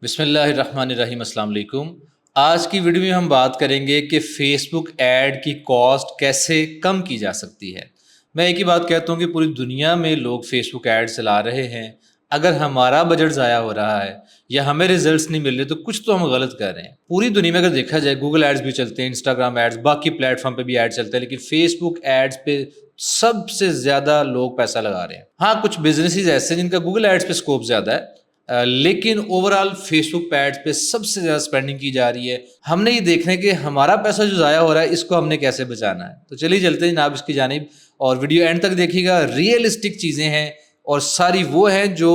بسم اللہ الرحمن الرحیم، السلام علیکم۔ آج کی ویڈیو میں ہم بات کریں گے کہ فیس بک ایڈ کی کاسٹ کیسے کم کی جا سکتی ہے۔ میں ایک ہی بات کہتا ہوں کہ پوری دنیا میں لوگ فیس بک ایڈ چلا رہے ہیں۔ اگر ہمارا بجٹ ضائع ہو رہا ہے یا ہمیں ریزلٹس نہیں مل رہے تو کچھ تو ہم غلط کر رہے ہیں۔ پوری دنیا میں اگر دیکھا جائے گوگل ایڈز بھی چلتے ہیں، انسٹاگرام ایڈز، باقی پلیٹ فارم پہ بھی ایڈ چلتے ہیں، لیکن فیس بک ایڈز پہ سب سے زیادہ لوگ پیسہ لگا رہے ہیں۔ ہاں، کچھ بزنسز ایسے ہیں جن کا گوگل ایڈز پہ اسکوپ زیادہ ہے، لیکن اوورال فیس بک پیڈ پہ سب سے زیادہ اسپینڈنگ کی جا رہی ہے۔ ہم نے یہ دیکھنا ہے کہ ہمارا پیسہ جو ضائع ہو رہا ہے اس کو ہم نے کیسے بچانا ہے۔ تو چلیے چلتے ہیں جناب اس کی جانب، اور ویڈیو اینڈ تک دیکھیے گا۔ ریئلسٹک چیزیں ہیں اور ساری وہ ہیں جو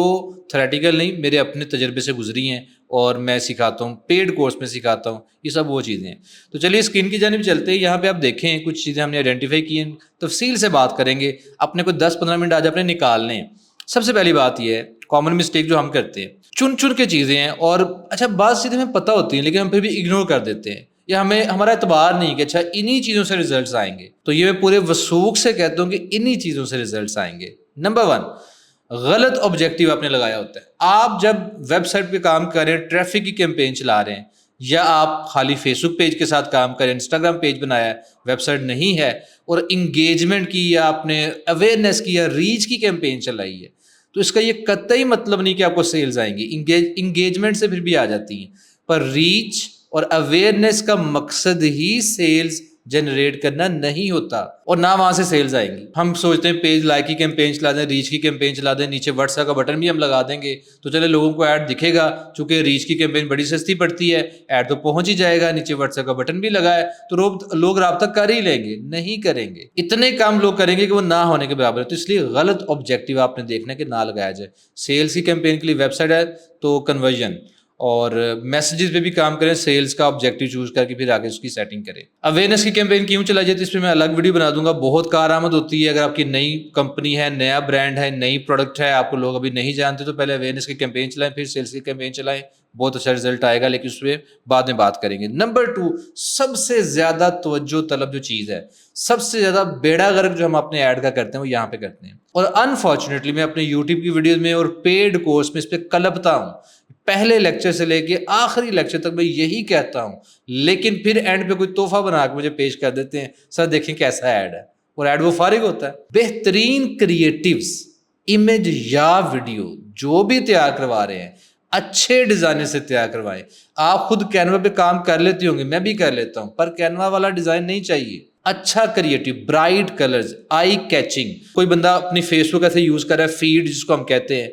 تھیوریٹیکل نہیں، میرے اپنے تجربے سے گزری ہیں اور میں سکھاتا ہوں، پیڈ کورس میں سکھاتا ہوں، یہ سب وہ چیزیں ہیں۔ تو چلیے اسکرین کی جانب چلتے ہیں۔ یہاں پہ آپ دیکھیں کچھ چیزیں ہم نے آئیڈینٹیفائی کی ہیں، تفصیل سے بات کریں گے۔ اپنے کو 10-15 منٹ آج اپنے نکالنے ہیں۔ سب سے پہلی بات یہ ہے، کامن مسٹیک جو ہم کرتے ہیں، چن کے چیزیں ہیں، اور اچھا بعض چیزیں ہمیں پتہ ہوتی ہیں لیکن ہم پھر بھی اگنور کر دیتے ہیں، یا ہمارا اعتبار نہیں کہ اچھا انہی چیزوں سے ریزلٹس آئیں گے۔ تو یہ میں پورے وثوق سے کہتا ہوں کہ انہی چیزوں سے ریزلٹس آئیں گے۔ نمبر 1، غلط آبجیکٹیو آپ نے لگایا ہوتا ہے۔ آپ جب ویب سائٹ پہ کام کر رہے ہیں، ٹریفک کی کیمپین چلا رہے ہیں، یا آپ خالی فیس بک پیج کے ساتھ کام کریں، انسٹاگرام پیج بنایا ہے، ویب سائٹ نہیں ہے، اور انگیجمنٹ کی یا آپ نے اویئرنیس کی یا ریچ کی کیمپین چلائی ہے، تو اس کا یہ قطعی مطلب نہیں کہ آپ کو سیلز آئیں گی۔ انگیجمنٹ سے پھر بھی آ جاتی ہیں، پر ریچ اور اویئرنیس کا مقصد ہی سیلز جنریٹ کرنا نہیں ہوتا، اور نہ وہاں سے سیلز آئیں گی۔ ہم سوچتے ہیں پیج لائک کی کیمپین چلا دیں، ریچ کی کیمپین چلا دیں، نیچے واٹس ایپ کا بٹن بھی ہم لگا دیں گے تو چلے لوگوں کو ایڈ دکھے گا، چونکہ ریچ کی کیمپین بڑی سستی پڑتی ہے، ایڈ تو پہنچ ہی جائے گا، نیچے واٹس ایپ کا بٹن بھی لگا ہے تو لوگ رابطہ کر ہی لیں گے۔ نہیں کریں گے، اتنے کام لوگ کریں گے کہ وہ نہ ہونے کے برابر ہے۔ تو اس لیے غلط آبجیکٹیو آپ نے دیکھنا ہے کہ نہ لگایا جائے۔ سیلز کی کیمپین کے لیے ویب سائٹ ہے تو کنورژن اور میسیجز پہ بھی کام کریں، سیلز کا آبجیکٹیو چوز کر کے پھر آگے اس کی سیٹنگ کریں۔ اویئرنیس کی کیمپین کیوں چلائی جاتی ہے، اس پہ میں الگ ویڈیو بنا دوں گا، بہت کارآمد ہوتی ہے۔ اگر آپ کی نئی کمپنی ہے، نیا برانڈ ہے، نئی پروڈکٹ ہے، آپ کو لوگ ابھی نہیں جانتے، تو پہلے اویئرنیس کی کیمپین چلائیں، پھر سیلز کی کیمپین چلائیں، بہت اچھا رزلٹ آئے گا، لیکن اس پہ بعد میں بات کریں گے۔ نمبر 2، سب سے زیادہ توجہ طلب جو چیز ہے، سب سے زیادہ بیڑا غرق جو ہم اپنے ایڈ کا کرتے ہیں وہ یہاں پہ کرتے ہیں، اور انفارچونیٹلی میں اپنے یوٹیوب کی ویڈیوز میں اور پیڈ کورس میں اس پہ کلپتا ہوں۔ پہلے لیکچر سے لے کے آخری لیکچر تک میں یہی کہتا ہوں، لیکن پھر اینڈ پہ کوئی تحفہ بنا کے مجھے پیش کر دیتے ہیں، سر دیکھیں کیسا ایڈ ہے، اور ایڈ وہ فارغ ہوتا ہے۔ بہترین کریٹیوز، امیج یا ویڈیو جو بھی تیار کروا رہے ہیں، اچھے ڈیزائنر سے تیار کروائیں۔ آپ خود کینوا پہ کام کر لیتے ہوں گے، میں بھی کر لیتا ہوں، پر کینوا والا ڈیزائن نہیں چاہیے۔ اچھا کریٹیو، برائٹ کلرز، آئی کیچنگ۔ کوئی بندہ اپنی فیس بک ایسے یوز کر رہا ہے، فیڈ جس کو ہم کہتے ہیں،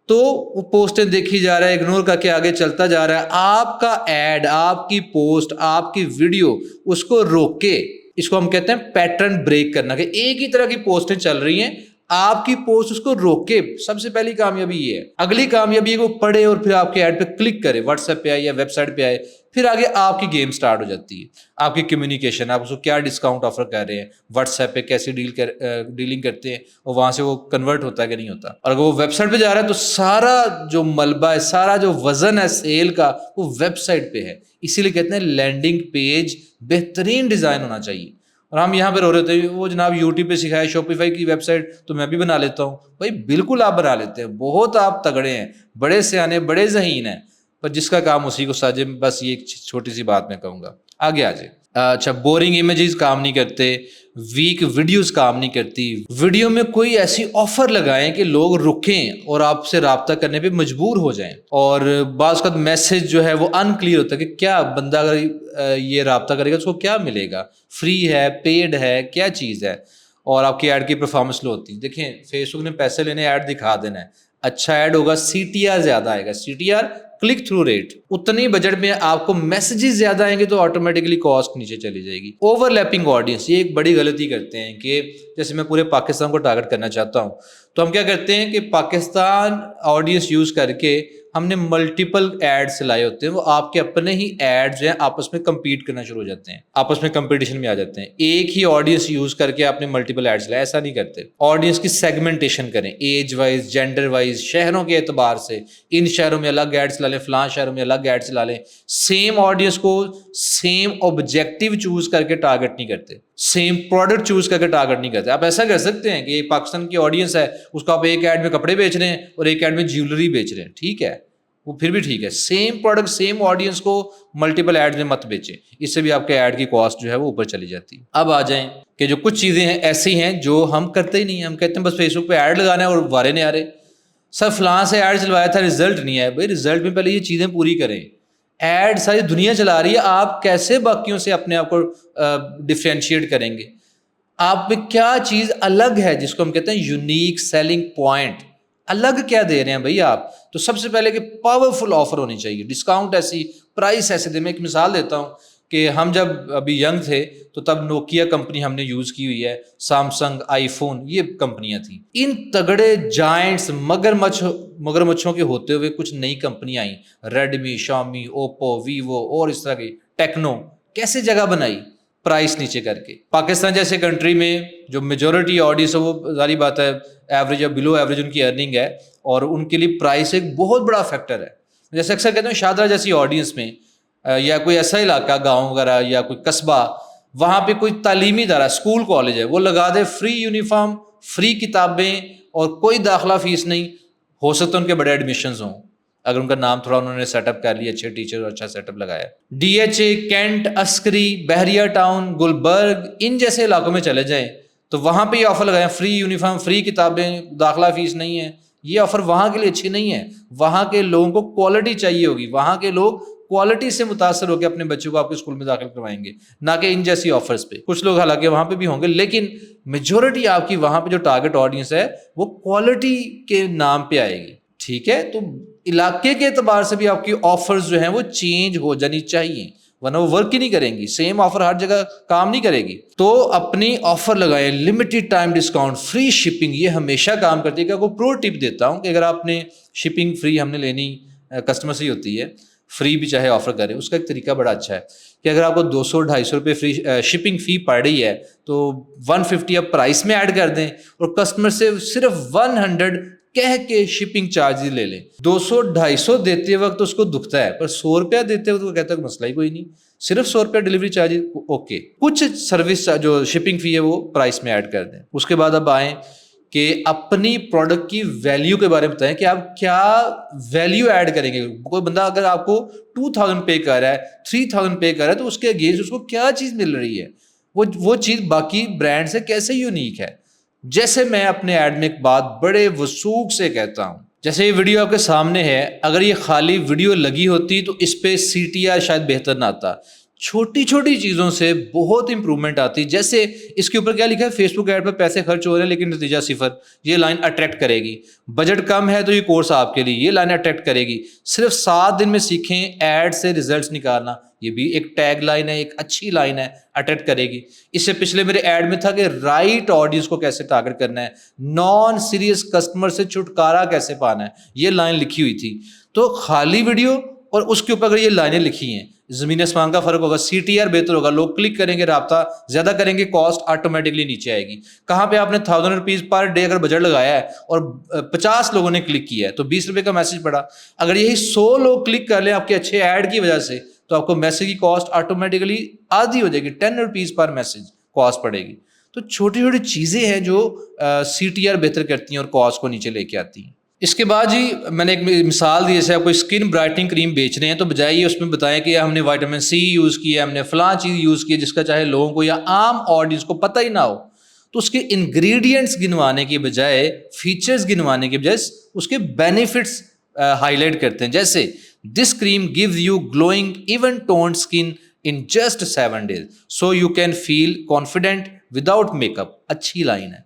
تو وہ پوسٹیں دیکھی جا رہا ہے، اگنور کر کے آگے چلتا جا رہا ہے۔ آپ کا ایڈ، آپ کی پوسٹ، آپ کی ویڈیو اس کو روکے۔ اس کو ہم کہتے ہیں پیٹرن بریک کرنا، کہ ایک ہی طرح کی پوسٹیں چل رہی ہیں، آپ کی پوسٹ اس کو روکے۔ سب سے پہلی کامیابی یہ ہے۔ اگلی کامیابی ہے کہ وہ پڑھے اور پھر آپ کے ایڈ پہ کلک کرے، واٹس ایپ پہ آئے یا ویب سائٹ پہ آئے، پھر آگے آپ کی گیم سٹارٹ ہو جاتی ہے۔ آپ کی کمیونیکیشن، آپ اس کو کیا ڈسکاؤنٹ آفر کر رہے ہیں، واٹس ایپ پہ کیسے ڈیلنگ کرتے ہیں، اور وہاں سے وہ کنورٹ ہوتا ہے کہ نہیں ہوتا۔ اور اگر وہ ویب سائٹ پہ جا رہا ہے تو سارا جو ملبہ ہے، سارا جو وزن ہے سیل کا، وہ ویب سائٹ پہ ہے۔ اسی لیے کہتے ہیں لینڈنگ پیج بہترین ڈیزائن ہونا چاہیے۔ اور ہم یہاں پہ رو رہے تھے وہ جناب یوٹیوب پہ سکھائے شاپیفائی کی ویب سائٹ تو میں بھی بنا لیتا ہوں۔ بھائی بالکل آپ بنا لیتے ہیں، بہت آپ تگڑے ہیں، بڑے سیانے، بڑے ذہین ہیں، پر جس کا کام اسی کو ساجے۔ بس یہ ایک چھوٹی سی بات میں کہوں گا، آگے آ جائے۔ اچھا، بورنگ امیجز کام نہیں کرتے، ویک ویڈیوز کام نہیں کرتی۔ ویڈیو میں کوئی ایسی آفر لگائیں کہ لوگ رکیں اور آپ سے رابطہ کرنے پہ مجبور ہو جائیں۔ اور بعض اوقات میسج جو ہے وہ ان کلیئر ہوتا ہے کہ کیا بندہ اگر یہ رابطہ کرے گا اس کو کیا ملے گا، فری ہے، پیڈ ہے، کیا چیز ہے، اور آپ کی ایڈ کی پرفارمنس لو ہوتی ہے۔ دیکھیں فیس بک نے پیسے لینے، ایڈ دکھا دینا ہے، اچھا ایڈ ہوگا، سی ٹی آر زیادہ آئے گا۔ C T R click through rate, اتنی بجٹ میں آپ کو میسیجز زیادہ آئیں گے تو آٹومیٹکلی کاسٹ نیچے چلی جائے گی۔ اوور لیپنگ آڈینس، یہ ایک بڑی غلطی کرتے ہیں کہ جیسے میں پورے پاکستان کو ٹارگٹ کرنا چاہتا ہوں تو ہم کیا کرتے ہیں کہ پاکستان آڈینس یوز کر کے ہم نے ملٹیپل ایڈز چلائے ہوتے ہیں، وہ آپ کے اپنے ہی ایڈز جو ہیں آپس میں کمپیٹ کرنا شروع ہو جاتے ہیں، آپس میں کمپٹیشن میں آ جاتے ہیں۔ ایک ہی آڈینس یوز کر کے آپ نے ملٹیپل ایڈز چلائے، ایسا نہیں کرتے۔ آڈینس کی سیگمنٹیشن کریں، ایج وائز، جینڈر وائز، شہروں کے اعتبار سے، ان شہروں میں الگ ایڈ چلا لیں، فلاں شہروں میں الگ ایڈ چلا لیں۔ سیم آڈینس کو سیم آبجیکٹیو چوز کر کے ٹارگٹ نہیں کرتے، سیم پروڈکٹ چوز کر کے ٹارگٹ نہیں کرتے۔ آپ ایسا کر سکتے ہیں کہ پاکستان کی آڈینس ہے، اس کو آپ ایک ایڈ میں کپڑے بیچ رہے ہیں اور ایک ایڈ میں جیولری بیچ رہے ہیں، ٹھیک ہے، وہ پھر بھی ٹھیک ہے. سیم پروڈکٹ سیم آڈینس کو ملٹیپل ایڈ میں مت بیچیں, اس سے بھی آپ کے ایڈ کی کاسٹ جو ہے وہ اوپر چلی جاتی ہے. اب آ جائیں کہ جو کچھ چیزیں ہیں ایسی ہیں جو ہم کرتے ہی نہیں ہیں. ہم کہتے ہیں بس فیس بک پہ ایڈ لگانا ہے اور وارے نہیں آ رہے. سر فلاں سے ایڈ چلوایا تھا, رزلٹ نہیں آیا. بھائی رزلٹ میں پہلے یہ چیزیں پوری کریں. ایڈ ساری دنیا چلا رہی ہے, آپ کیسے باقیوں سے اپنے آپ کو ڈفرینشیٹ کریں گے؟ آپ میں کیا چیز الگ ہے جس کو ہم کہتے ہیں یونیک سیلنگ پوائنٹ؟ الگ کیا دے رہے ہیں بھائی آپ؟ تو سب سے پہلے کہ پاورفل آفر ہونی چاہیے, ڈسکاؤنٹ ایسی, پرائس ایسے دے. میں ایک مثال دیتا ہوں کہ ہم جب ابھی ینگ تھے تو تب نوکیا کمپنی ہم نے یوز کی ہوئی ہے, سامسنگ, آئی فون, یہ کمپنیاں تھیں. ان تگڑے جائنٹس مگرمچھوں کے ہوتے ہوئے کچھ نئی کمپنیاں آئیں, ریڈمی, شامی, اوپو, ویوو اور اس طرح کی, ٹیکنو. کیسے جگہ بنائی؟ پرائس نیچے کر کے. پاکستان جیسے کنٹری میں جو میجورٹی آڈینس ہے وہ ظاہری بات ہے ایوریج یا بلو ایوریج ان کی ارننگ ہے, اور ان کے لیے پرائس ایک بہت بڑا فیکٹر ہے. جیسے اکثر کہتے ہیں شاہدرہ جیسی آڈینس میں یا کوئی ایسا علاقہ گاؤں وغیرہ یا کوئی قصبہ, وہاں پہ کوئی تعلیمی ادارہ, اسکول, کالج ہے, وہ لگا دے فری یونیفارم, فری کتابیں اور کوئی داخلہ فیس نہیں. ہو سکتا ہے ان کے بڑے ایڈمیشنز ہوں, اگر ان کا نام تھوڑا انہوں نے سیٹ اپ کر لیا, اچھے ٹیچر اور اچھا سیٹ اپ لگایا. ڈی ایچ اے, کینٹ, عسکری, بحریہ ٹاؤن, گلبرگ, ان جیسے علاقوں میں چلے جائیں تو وہاں پہ یہ آفر لگائیں, فری یونیفارم, فری کتابیں, داخلہ فیس نہیں ہے. یہ آفر وہاں کے لیے اچھی نہیں ہے. وہاں کے لوگوں کو کوالٹی چاہیے ہوگی, وہاں کے لوگ کوالٹی سے متاثر ہو کے اپنے بچوں کو آپ کے اسکول میں داخل کروائیں گے, نہ کہ ان جیسی آفرز پہ. کچھ لوگ حالانکہ وہاں پہ بھی ہوں گے, لیکن میجورٹی آپ کی وہاں پہ جو ٹارگٹ آڈینس ہے وہ کوالٹی کے نام پہ آئے گی. ٹھیک ہے, تو علاقے کے اعتبار سے بھی آپ کی آفرز جو ہیں وہ چینج ہو جانی چاہیے, ورنہ وہ ورک ہی نہیں کریں گی. سیم آفر ہر جگہ کام نہیں کرے گی. تو اپنی آفر لگائیں, limited time discount, free shipping, یہ ہمیشہ کام کرتی ہے. کہ آپ کو پرو ٹپ دیتا ہوں کہ اگر آپ نے شپنگ فری ہم نے لینی کسٹمر سے ہی ہوتی ہے, فری بھی چاہے آفر کریں, اس کا ایک طریقہ بڑا اچھا ہے کہ اگر آپ کو 200-250 روپے فری شپنگ فی پڑ رہی ہے تو 150 آپ پرائس میں ایڈ کر دیں اور کسٹمر سے صرف 100 کہہ کے شپنگ چارجز لے لیں. 200-250 دیتے وقت اس کو دکھتا ہے, پر 100 روپیہ دیتے وقت وہ کہتا ہے مسئلہ ہی کوئی نہیں, صرف 100 روپیہ ڈلیوری چارجز. اوکے, کچھ سروس جو شپنگ فی ہے وہ پرائس میں ایڈ کر دیں. اس کے بعد اب آئیں کہ اپنی پروڈکٹ کی ویلیو کے بارے میں بتائیں کہ آپ کیا ویلیو ایڈ کریں گے. کوئی بندہ اگر آپ کو 2000 پے کر رہا ہے, 3000 پے کر رہا ہے, تو اس کے اگینسٹ اس کو کیا چیز مل رہی ہے, وہ چیز باقی برانڈ سے کیسے یونیک ہے. جیسے میں اپنے ایڈ میں ایک بات بڑے وثوق سے کہتا ہوں, جیسے یہ ویڈیو آپ کے سامنے ہے, اگر یہ خالی ویڈیو لگی ہوتی تو اس پہ سی ٹی آر شاید بہتر نہ آتا. چھوٹی چھوٹی چیزوں سے بہت امپرومنٹ آتی. جیسے اس کے اوپر کیا لکھا ہے, فیس بک ایڈ پہ پیسے خرچ ہو رہے ہیں لیکن نتیجہ 0. یہ لائن اٹریکٹ کرے گی. بجٹ کم ہے تو یہ کورس آپ کے لیے, یہ لائن اٹریکٹ کرے گی. صرف 7 دن میں سیکھیں ایڈ سے ریزلٹس نکالنا, یہ بھی ایک ٹیگ لائن ہے, ایک اچھی لائن ہے, اٹریکٹ کرے گی. اس سے پچھلے میرے ایڈ میں تھا کہ رائٹ آڈینس کو کیسے ٹارگٹ کرنا ہے, نان سیریس کسٹمر سے چھٹکارا کیسے پانا ہے, یہ لائن لکھی ہوئی تھی. تو خالی ویڈیو اور اس کے اوپر اگر یہ لائنیں لکھی ہیں, زمین آسمان کا فرق ہوگا. سی ٹی آر بہتر ہوگا, لوگ کلک کریں گے, رابطہ زیادہ کریں گے, کاسٹ آٹومیٹکلی نیچے آئے گی. کہاں پہ آپ نے 1000 روپیز پر ڈے اگر بجٹ لگایا ہے اور 50 لوگوں نے کلک کیا ہے تو 20 روپے کا میسج پڑا. اگر یہی 100 لوگ کلک کر لیں آپ کے اچھے ایڈ کی وجہ سے, تو آپ کو میسج کی کاسٹ آٹومیٹکلی آدھی ہو جائے گی, 10 روپیز پر میسج کاسٹ پڑے گی. تو چھوٹی چھوٹی چیزیں ہیں جو سی ٹی آر بہتر کرتی ہیں اور کاسٹ کو نیچے لے کے آتی ہیں. اس کے بعد جی میں نے ایک مثال دی, جیسے آپ کوئی اسکن برائٹنگ کریم بیچ رہے ہیں تو بجائے اس میں بتائیں کہ ہم نے وائٹامن سی یوز کیا, ہم نے فلاں چیز یوز کی, جس کا چاہے لوگوں کو یا عام آڈینس کو پتہ ہی نہ ہو, تو اس کے انگریڈینٹس گنوانے کی بجائے, فیچرز گنوانے کی بجائے اس کے بینیفٹس ہائی لائٹ کرتے ہیں. جیسے this cream gives you glowing even toned skin in just 7 days so you can feel confident without make. اچھی لائن ہے.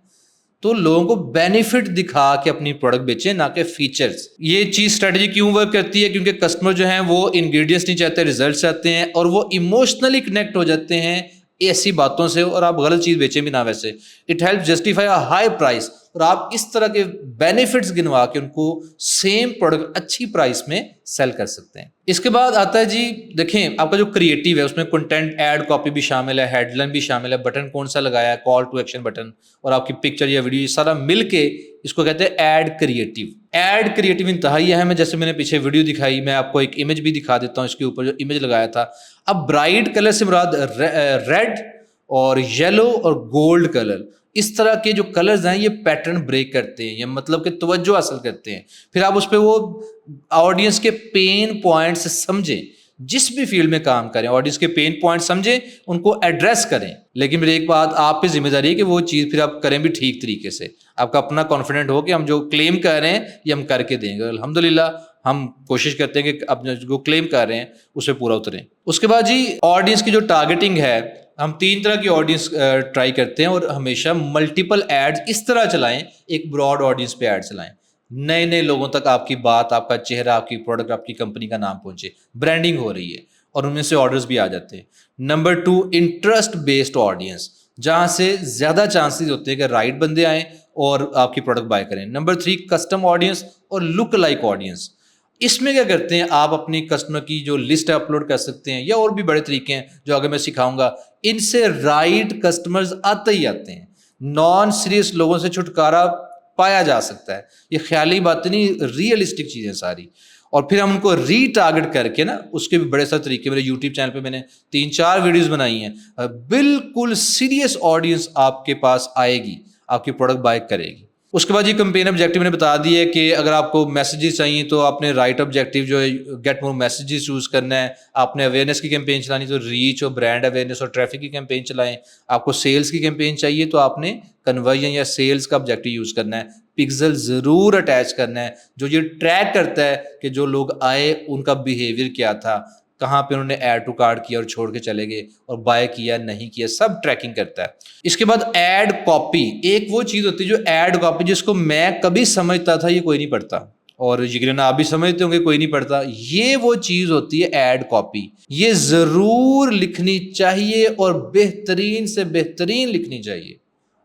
تو لوگوں کو بینیفٹ دکھا کے اپنی پروڈکٹ بیچیں, نہ کہ فیچرز. یہ چیز اسٹریٹجی کیوں ورک کرتی ہے؟ کیونکہ کسٹمر جو ہیں وہ انگریڈینٹس نہیں چاہتے, ریزلٹس چاہتے ہیں, اور وہ ایموشنلی کنیکٹ ہو جاتے ہیں ایسی باتوں سے, اور آپ غلط چیز بیچیں بھی نہ. ویسے it help justify a high price, اور آپ اس طرح کے بینیفٹس گنوا کے ان کو سیم پروڈکٹ اچھی پرائس میں سیل کر سکتے ہیں. اس کے بعد آتا ہے جی, دیکھیں آپ کا جو کریٹو ہے اس میں کنٹینٹ ایڈ کاپی بھی شامل ہے, ہیڈ لائن بھی شامل ہے, بٹن کون سا لگایا ہے, کال ٹو ایکشن بٹن, اور آپ کی پکچر یا ویڈیو, یہ سارا مل کے اس کو کہتے ہیں ایڈ کریٹو. ایڈ کریٹو انتہائی اہم ہے. جیسے میں نے پیچھے ویڈیو دکھائی, میں آپ کو ایک امیج بھی دکھا دیتا ہوں اس کے اوپر جو امیج لگایا تھا. اب برائٹ کلر سے مراد ریڈ اور یلو اور گولڈ کلر, اس طرح کے جو کلرز ہیں یہ پیٹرن بریک کرتے ہیں، یہ مطلب کہ توجہ حاصل کرتے ہیں. پھر آپ اس پہ وہ آڈینس کے پین پوائنٹس سمجھیں، جس بھی فیلڈ میں کام کریں آڈینس کے پین پوائنٹ سمجھیں، ان کو ایڈریس کریں. لیکن میری ایک بات آپ پہ ذمہ داری ہے کہ وہ چیز پھر آپ کریں بھی ٹھیک طریقے سے. آپ کا اپنا کانفیڈنٹ ہو کہ ہم جو کلیم کر رہے ہیں یہ ہم کر کے دیں گے. الحمدللہ ہم کوشش کرتے ہیں کہ اپنا جو کلیم کر رہے ہیں اس پہ پورا اتریں. اس کے بعد جی آڈینس کی جو ٹارگیٹنگ ہے، ہم 3 طرح کی آڈینس ٹرائی کرتے ہیں، اور ہمیشہ ملٹیپل ایڈز اس طرح چلائیں، ایک براڈ آڈینس پہ ایڈ چلائیں، نئے نئے لوگوں تک آپ کی بات، آپ کا چہرہ، آپ کی پروڈکٹ، آپ کی کمپنی کا نام پہنچے، برانڈنگ ہو رہی ہے اور ان میں سے آرڈرز بھی آ جاتے ہیں. نمبر 2 انٹرسٹ بیسڈ آڈینس، جہاں سے زیادہ چانسز ہوتے ہیں کہ رائٹ بندے آئیں اور آپ کی پروڈکٹ بائی کریں. نمبر 3 کسٹم آڈینس اور لک لائک آڈینس. اس میں کیا کرتے ہیں، آپ اپنی کسٹمر کی جو لسٹ اپلوڈ کر سکتے ہیں، یا اور بھی بڑے طریقے ہیں جو آگے میں سکھاؤں گا. ان سے رائٹ کسٹمرز آتے ہی آتے ہیں، نان سیریس لوگوں سے چھٹکارا پایا جا سکتا ہے. یہ خیالی باتیں نہیں، ریئلسٹک چیزیں ساری. اور پھر ہم ان کو ری ٹارگٹ کر کے نا، اس کے بھی بڑے سارے طریقے میرے یوٹیوب چینل پہ میں نے 3-4 ویڈیوز بنائی ہیں. بالکل سیریس آڈینس آپ کے پاس آئے گی، آپ کی پروڈکٹ بائی کرے گی. اس کے بعد یہ کمپین آبجیکٹیو میں نے بتا دی ہے کہ اگر آپ کو میسیجز چاہیے تو آپ نے رائٹ آبجیکٹیو جو ہے گیٹ مور میسیجز چوز کرنا ہے. آپ نے اویئرنیس کی کیمپین چلانی تو ریچ اور برانڈ اویئرنیس اور ٹریفک کی کیمپین چلائیں. آپ کو سیلز کی کیمپین چاہیے تو آپ نے کنورژن یا سیلز کا آبجیکٹیو یوز کرنا ہے. پکسل ضرور اٹیچ کرنا ہے جو یہ ٹریک کرتا ہے کہ جو لوگ آئے ان کا بیہیویئر کیا تھا، کہاں پہ انہوں نے ایڈ ٹو کارٹ کیا اور چھوڑ کے چلے گئے، اور بائی کیا نہیں کیا، سب ٹریکنگ کرتا ہے. اس کے بعد ایڈ کاپی، ایک وہ چیز ہوتی ہے جو ایڈ کاپی، جس کو میں کبھی سمجھتا تھا یہ کوئی نہیں پڑھتا، اور یقیناً آپ بھی سمجھتے ہوں گے کوئی نہیں پڑھتا. یہ وہ چیز ہوتی ہے ایڈ کاپی، یہ ضرور لکھنی چاہیے اور بہترین سے بہترین لکھنی چاہیے.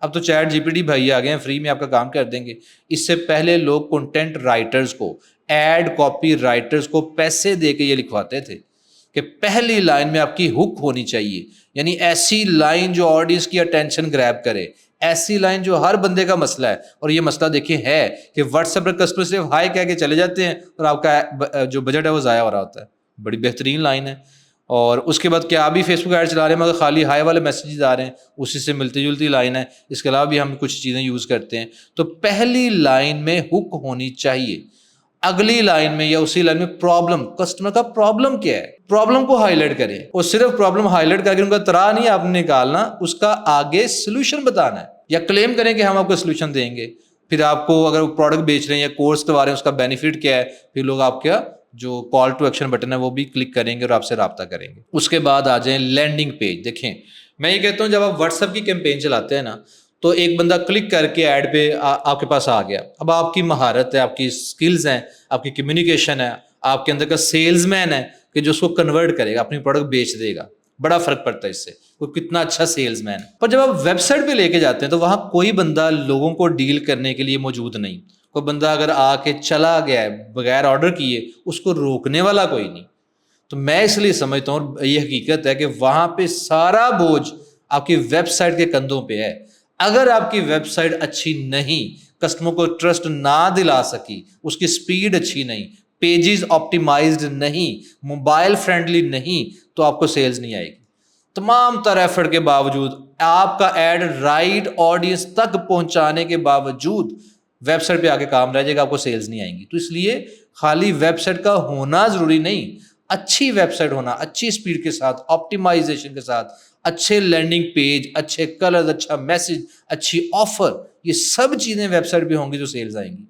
اب تو چیٹ جی پی ٹی بھائی آ گئے ہیں، فری میں آپ کا کام کر دیں گے. اس سے پہلے لوگ کنٹینٹ رائٹرز کو، ایڈ کاپی رائٹرز کو پیسے دے کے یہ لکھواتے تھے کہ پہلی لائن میں آپ کی ہک ہونی چاہیے، یعنی ایسی لائن جو آڈینس کی اٹینشن گریب کرے، ایسی لائن جو ہر بندے کا مسئلہ ہے. اور یہ مسئلہ دیکھیں ہے کہ واٹس ایپ پر کسٹمر صرف ہائی کہہ کے چلے جاتے ہیں اور آپ کا جو بجٹ ہے وہ ضائع ہو رہا ہوتا ہے. بڑی بہترین لائن ہے. اور اس کے بعد کیا ابھی فیس بک ایڈ چلا رہے ہیں مگر خالی ہائی والے میسیجز آ رہے ہیں، اسی سے ملتی جلتی لائن ہے. اس کے علاوہ بھی ہم کچھ چیزیں یوز کرتے ہیں. تو پہلی لائن میں ہک ہونی چاہیے، اگلی لائن میں یا اسی لائن میں پرابلم، کسٹمر کا پرابلم کیا ہے، پرابلم کو ہائی لائٹ کریں. اور صرف پرابلم ہائی لائٹ کر کے ان کا ترا نہیں آپ نے نکالنا، اس کا آگے سولوشن بتانا ہے، یا کلیم کریں کہ ہم آپ کو سولوشن دیں گے. پھر آپ کو اگر پروڈکٹ بیچ رہے ہیں یا کورس کروا رہے ہیں، اس کا بینیفٹ کیا ہے، پھر لوگ آپ کا جو کال ٹو ایکشن بٹن ہے وہ بھی کلک کریں گے اور آپ سے رابطہ کریں گے. اس کے بعد آ جائیں لینڈنگ پیج. دیکھیں میں یہ کہتا ہوں جب آپ واٹس ایپ کی کیمپین چلاتے ہیں نا، تو ایک بندہ کلک کر کے ایڈ پہ آپ کے پاس آ گیا. اب آپ کی مہارت ہے، آپ کی سکلز ہیں، آپ کی کمیونیکیشن ہے، آپ کے اندر کا سیلز مین ہے کہ جو اس کو کنورٹ کرے گا، اپنی پروڈکٹ بیچ دے گا. بڑا فرق پڑتا ہے اس سے، وہ کتنا اچھا سیلز مین ہے. پر جب آپ ویب سائٹ پہ لے کے جاتے ہیں تو وہاں کوئی بندہ لوگوں کو ڈیل کرنے کے لیے موجود نہیں. کوئی بندہ اگر آ کے چلا گیا ہے بغیر آرڈر کیے، اس کو روکنے والا کوئی نہیں. تو میں اس لیے سمجھتا ہوں، اور یہ حقیقت ہے کہ وہاں پہ سارا بوجھ آپ کی ویب سائٹ کے کندھوں پہ ہے. اگر آپ کی ویب سائٹ اچھی نہیں، کسٹمر کو ٹرسٹ نہ دلا سکی، اس کی سپیڈ اچھی نہیں، پیجز آپٹیمائزڈ نہیں، موبائل فرینڈلی نہیں، تو آپ کو سیلز نہیں آئے گی. تمام تر ایفرٹ کے باوجود، آپ کا ایڈ رائٹ آڈینس تک پہنچانے کے باوجود ویب سائٹ پہ آ کے کام رہ جائے گا، آپ کو سیلز نہیں آئیں گی. تو اس لیے خالی ویب سائٹ کا ہونا ضروری نہیں، اچھی ویب سائٹ ہونا، اچھی سپیڈ کے ساتھ، آپٹیمائزیشن کے ساتھ، اچھے لینڈنگ پیج، اچھے کلرز، اچھا میسج، اچھی آفر، یہ سب چیزیں ویب سائٹ پہ ہوں گی تو سیلز آئیں گی.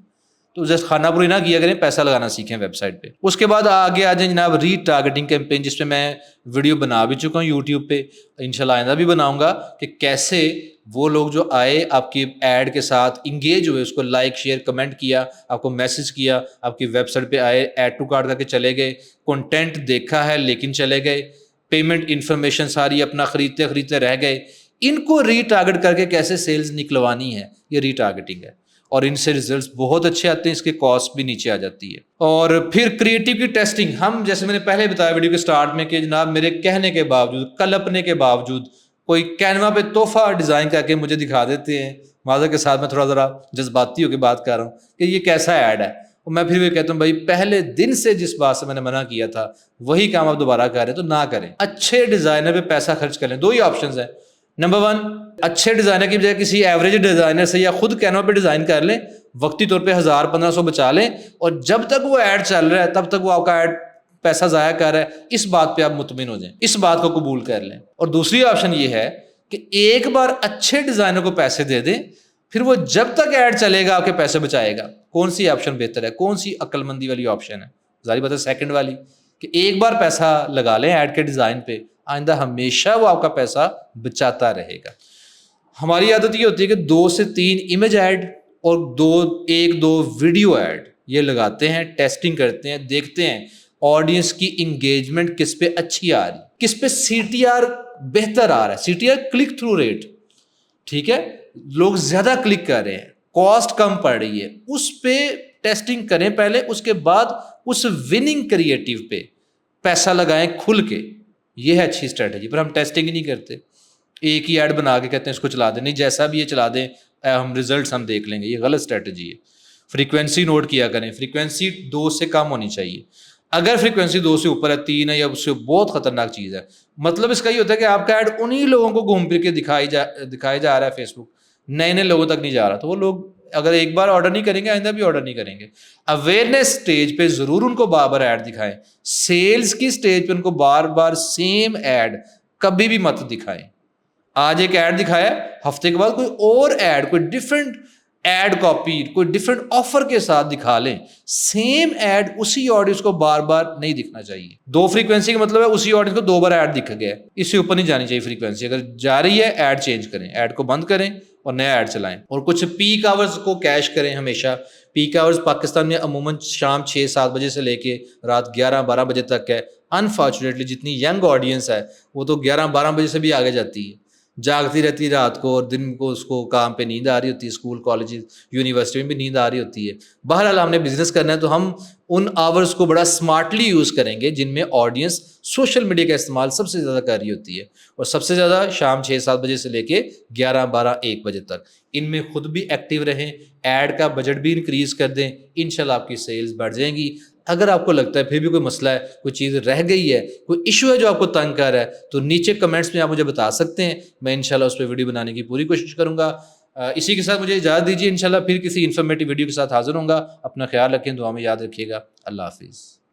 تو جیسے کھانا پوری نہ کیا کریں، پیسہ لگانا سیکھیں ویب سائٹ پہ. اس کے بعد آگے آ جائیں جناب ری ٹارگیٹنگ کیمپین، جس پہ میں ویڈیو بنا بھی چکا ہوں یوٹیوب پہ، انشاءاللہ آئندہ بھی بناؤں گا، کہ کیسے وہ لوگ جو آئے آپ کی ایڈ کے ساتھ انگیج ہوئے، اس کو لائک شیئر کمنٹ کیا، آپ کو میسج کیا، آپ کی ویب سائٹ پہ آئے، ایڈ ٹو کارٹ کر کے چلے گئے، کنٹینٹ دیکھا ہے لیکن چلے گئے، پیمنٹ انفارمیشن ساری اپنا خریدتے خریدتے رہ گئے. ان کو ری ٹارگٹ کر کے کیسے سیلز نکلوانی ہے، یہ ری ٹارگٹنگ ہے. اور ان سے ریزلٹس بہت اچھے آتے ہیں، اس کے کاسٹ بھی نیچے آ جاتی ہے. اور پھر کریٹو کی ٹیسٹنگ، ہم جیسے میں نے پہلے بتایا ویڈیو کے سٹارٹ میں کہ جناب میرے کہنے کے باوجود، کلپنے کے باوجود، کوئی کینوا پہ تحفہ ڈیزائن کر کے مجھے دکھا دیتے ہیں. معذرت کے ساتھ میں تھوڑا ذرا جذباتی ہو کے بات کر رہا ہوں کہ یہ کیسا ایڈ ہے. اور میں پھر بھی کہتا ہوں بھائی پہلے دن سے جس بات سے میں نے منع کیا تھا وہی کام آپ دوبارہ کر رہے ہیں تو نہ کریں. اچھے ڈیزائنر پہ پیسہ خرچ کریں. 2 ہی آپشنز ہیں، نمبر 1، اچھے ڈیزائنر کی بجائے کسی ایوریج ڈیزائنر سے یا خود کینوا پہ ڈیزائن کر لیں، وقتی طور پہ 1000-1500 بچا لیں، اور جب تک وہ ایڈ چل رہا ہے تب تک وہ آپ کا ایڈ پیسہ ضائع کر رہا ہے، اس بات پہ آپ مطمئن ہو جائیں، اس بات کو قبول کر لیں۔ اور دوسری آپشن یہ ہے کہ ایک بار اچھے ڈیزائنر کو پیسے دے دیں، پھر وہ جب تک ایڈ چلے گا آپ کے پیسے بچائے گا۔ کون سی آپشن بہتر ہے؟ کون سی عقل مندی والی آپشن ہے؟ ظاہر بات ہے سیکنڈ والی، کہ ایک بار پیسہ لگا لیں ایڈ کے ڈیزائن پہ، آئندہ ہمیشہ وہ آپ کا پیسہ بچاتا رہے گا۔ ہماری عادت یہ ہوتی ہے کہ 2 سے 3 امیج ایڈ اور 1-2 ویڈیو ایڈ یہ لگاتے ہیں، ٹیسٹنگ کرتے ہیں، دیکھتے ہیں آڈینس کی انگیجمنٹ کس پہ اچھی آ رہی، کس پہ سی ٹی آر بہتر آ رہا ہے، C T R click through rate, ٹھیک ہے، لوگ زیادہ کلک کر رہے ہیں، کاسٹ کم پڑ رہی ہے، اس پہ ٹیسٹنگ کریں پہلے، اس کے بعد اس وننگ کریٹیو پہ پیسہ لگائیں کھل کے۔ یہ ہے اچھی اسٹریٹجی، پر ہم ٹیسٹنگ ہی نہیں کرتے، ایک ہی ایڈ بنا کے کہتے ہیں اس کو چلا دیں، نہیں جیسا بھی یہ چلا دیں ہم ریزلٹس ہم دیکھ لیں گے، یہ غلط اسٹریٹجی ہے۔ فریکوینسی نوٹ کیا کریں، فریکوینسی 2 سے کم ہونی چاہیے، اگر فریکوینسی 2 سے اوپر ہے، 3 ہے یا اس سے بہت خطرناک چیز ہے۔ مطلب اس کا یہ ہوتا ہے کہ آپ کا ایڈ انہی لوگوں کو گھوم پھر کے دکھایا جا رہا ہے فیس بک، نئے لوگوں تک نہیں جا رہا، تو وہ لوگ اگر ایک بار آرڈر نہیں کریں گے آئندہ بھی آرڈر نہیں کریں گے۔ اویئرنیس سٹیج پہ ضرور ان کو بار بار ایڈ دکھائیں، سیلز کی سٹیج پہ ان کو بار بار سیم ایڈ کبھی بھی مت دکھائیں۔ آج ایک ایڈ دکھایا، ہفتے کے بعد کوئی اور ایڈ، کوئی ڈفرینٹ ایڈ کاپی، کوئی ڈفرینٹ آفر کے ساتھ دکھا لیں، سیم ایڈ اسی آڈینس کو بار بار نہیں دکھنا چاہیے۔ 2 فریکوینسی کا مطلب ہے اسی آڈینس کو 2 بار ایڈ دکھ گیا، اس سے اوپر نہیں جانی چاہیے فریکوینسی۔ اگر جا رہی ہے ایڈ چینج کریں، ایڈ کو بند کریں اور نیا ایڈ چلائیں، اور کچھ پیک آورز کو کیش کریں ہمیشہ۔ پیک آورز پاکستان میں عموماً شام 6-7 بجے سے لے کے رات 11-12 بجے تک ہے۔ انفارچونیٹلی جتنی ینگ آڈینس ہے وہ تو 11-12 بجے سے بھی آگے جاتی ہے، جاگتی رہتی رات کو، اور دن کو اس کو کام پہ نیند آ رہی ہوتی ہے، اسکول کالج یونیورسٹی میں بھی نیند آ رہی ہوتی ہے۔ بہرحال ہم نے بزنس کرنا ہے تو ہم ان آورز کو بڑا اسمارٹلی یوز کریں گے جن میں آڈینس سوشل میڈیا کا استعمال سب سے زیادہ کر رہی ہوتی ہے، اور سب سے زیادہ شام 6-7 بجے سے لے کے 11-12-1 بجے تک۔ ان میں خود بھی ایکٹیو رہیں، ایڈ کا بجٹ بھی انکریز کر دیں، انشاءاللہ آپ کی سیلز بڑھ جائیں گی۔ اگر آپ کو لگتا ہے پھر بھی کوئی مسئلہ ہے، کوئی چیز رہ گئی ہے، کوئی ایشو ہے جو آپ کو تنگ کر رہا ہے، تو نیچے کمنٹس میں آپ مجھے بتا سکتے ہیں، میں انشاءاللہ اس پہ ویڈیو بنانے کی پوری کوشش کروں گا۔ اسی کے ساتھ مجھے اجازت دیجیے، انشاءاللہ پھر کسی انفارمیٹیو ویڈیو کے ساتھ حاضر ہوں گا۔ اپنا خیال رکھیں، دعا میں یاد رکھیے گا۔ اللہ حافظ۔